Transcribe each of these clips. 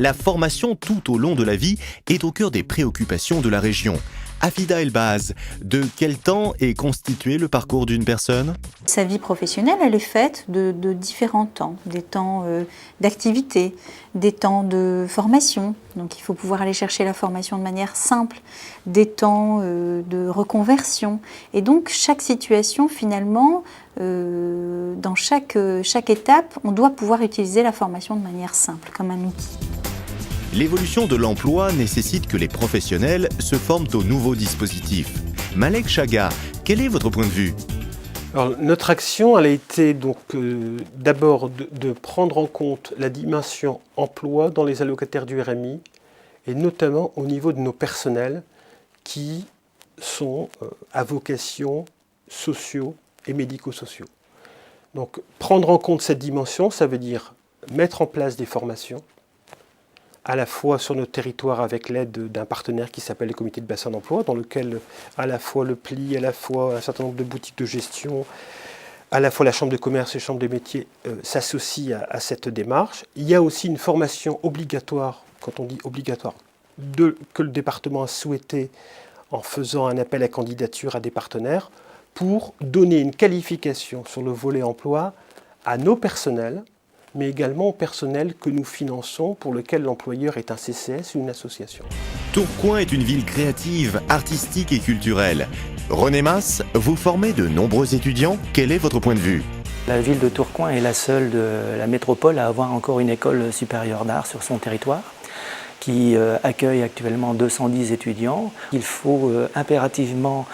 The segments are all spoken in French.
la formation tout au long de la vie est au cœur des préoccupations de la région. Afida Elbaz, de quel temps est constitué le parcours d'une personne ? Sa vie professionnelle, elle est faite de différents temps, des temps d'activité, des temps de formation. Donc il faut pouvoir aller chercher la formation de manière simple, des temps de reconversion. Et donc chaque situation, finalement, dans chaque étape, on doit pouvoir utiliser la formation de manière simple, comme un outil. L'évolution de l'emploi nécessite que les professionnels se forment aux nouveaux dispositifs. Malek Chaga, quel est votre point de vue ? Alors, notre action, elle a été donc d'abord de prendre en compte la dimension emploi dans les allocataires du RMI, et notamment au niveau de nos personnels qui sont à vocation sociaux et médico-sociaux. Donc prendre en compte cette dimension, ça veut dire mettre en place des formations, à la fois sur notre territoire avec l'aide d'un partenaire qui s'appelle le comité de bassin d'emploi, dans lequel à la fois le PLI, à la fois un certain nombre de boutiques de gestion, à la fois la chambre de commerce et la chambre des métiers s'associent à cette démarche. Il y a aussi une formation obligatoire, quand on dit obligatoire, que le département a souhaité en faisant un appel à candidature à des partenaires pour donner une qualification sur le volet emploi à nos personnels, mais également au personnel que nous finançons, pour lequel l'employeur est un CCS ou une association. Tourcoing est une ville créative, artistique et culturelle. René Mas, vous formez de nombreux étudiants. Quel est votre point de vue ? La ville de Tourcoing est la seule de la métropole à avoir encore une école supérieure d'art sur son territoire, qui accueille actuellement 210 étudiants. Il faut impérativement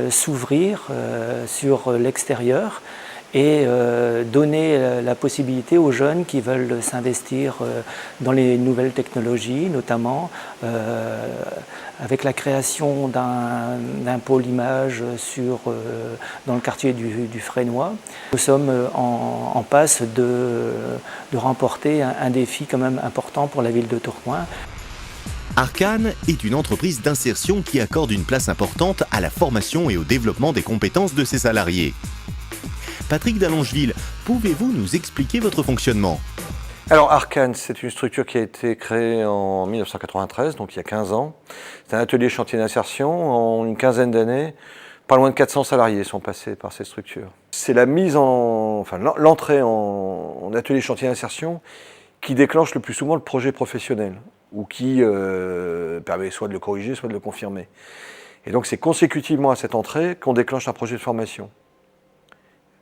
s'ouvrir sur l'extérieur et donner la possibilité aux jeunes qui veulent s'investir dans les nouvelles technologies, notamment avec la création d'un pôle image dans le quartier du Fresnoy. Nous sommes en passe de remporter un défi quand même important pour la ville de Tourcoing. Arcane est une entreprise d'insertion qui accorde une place importante à la formation et au développement des compétences de ses salariés. Patrick d'Allongeville, pouvez-vous nous expliquer votre fonctionnement ? Alors Arcane, c'est une structure qui a été créée en 1993, donc il y a 15 ans. C'est un atelier chantier d'insertion. En une quinzaine d'années, pas loin de 400 salariés sont passés par cette structure. C'est l'entrée en atelier chantier d'insertion qui déclenche le plus souvent le projet professionnel, ou qui permet soit de le corriger, soit de le confirmer. Et donc c'est consécutivement à cette entrée qu'on déclenche un projet de formation,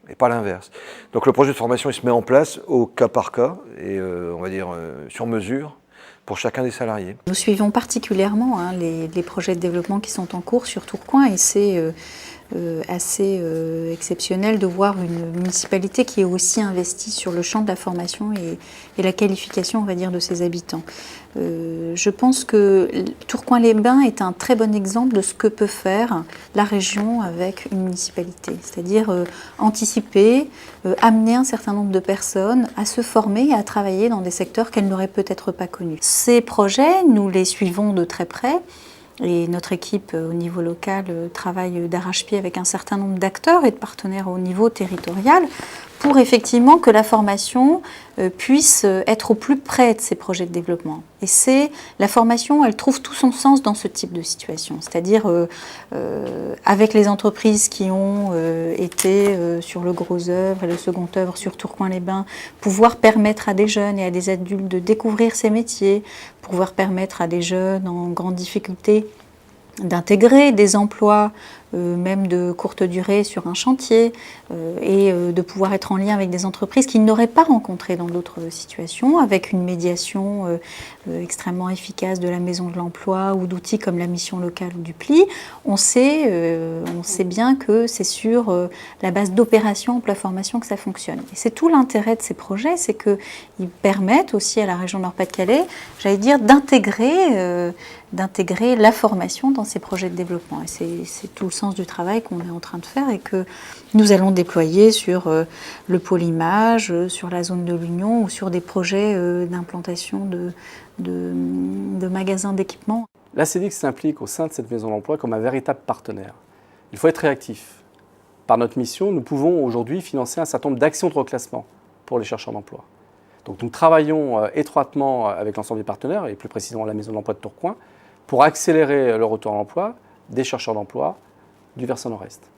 et pas l'inverse. Donc le projet de formation, il se met en place au cas par cas, et on va dire sur mesure, pour chacun des salariés. Nous suivons particulièrement les projets de développement qui sont en cours sur Tourcoing, et c'est assez exceptionnel de voir une municipalité qui est aussi investie sur le champ de la formation et la qualification, on va dire, de ses habitants. Je pense que Tourcoing-les-Bains est un très bon exemple de ce que peut faire la région avec une municipalité, c'est-à-dire anticiper, amener un certain nombre de personnes à se former et à travailler dans des secteurs qu'elles n'auraient peut-être pas connus. Ces projets, nous les suivons de très près. Et notre équipe au niveau local travaille d'arrache-pied avec un certain nombre d'acteurs et de partenaires au niveau territorial pour effectivement que la formation puisse être au plus près de ces projets de développement. Et la formation, elle trouve tout son sens dans ce type de situation. C'est-à-dire avec les entreprises qui ont été sur le gros œuvre et le second œuvre sur Tourcoing-les-Bains, pouvoir permettre à des jeunes et à des adultes de découvrir ces métiers, pouvoir permettre à des jeunes en grande difficulté d'intégrer des emplois, même de courte durée sur un chantier, et de pouvoir être en lien avec des entreprises qu'ils n'auraient pas rencontrées dans d'autres situations, avec une médiation extrêmement efficace de la Maison de l'Emploi ou d'outils comme la mission locale ou du PLI. On sait bien que c'est sur la base d'opération emploi-formation que ça fonctionne. Et c'est tout l'intérêt de ces projets, c'est qu'ils permettent aussi à la région Nord-Pas-de-Calais, j'allais dire, d'intégrer la formation dans ces projets de développement. Et c'est tout le sens du travail qu'on est en train de faire et que nous allons déployer sur le pôle image, sur la zone de l'Union ou sur des projets d'implantation de magasins d'équipement. La CEDIC s'implique au sein de cette maison d'emploi comme un véritable partenaire. Il faut être réactif. Par notre mission, nous pouvons aujourd'hui financer un certain nombre d'actions de reclassement pour les chercheurs d'emploi. Donc nous travaillons étroitement avec l'ensemble des partenaires, et plus précisément la Maison de l'Emploi de Tourcoing, pour accélérer le retour à l'emploi des chercheurs d'emploi du versant nord-est.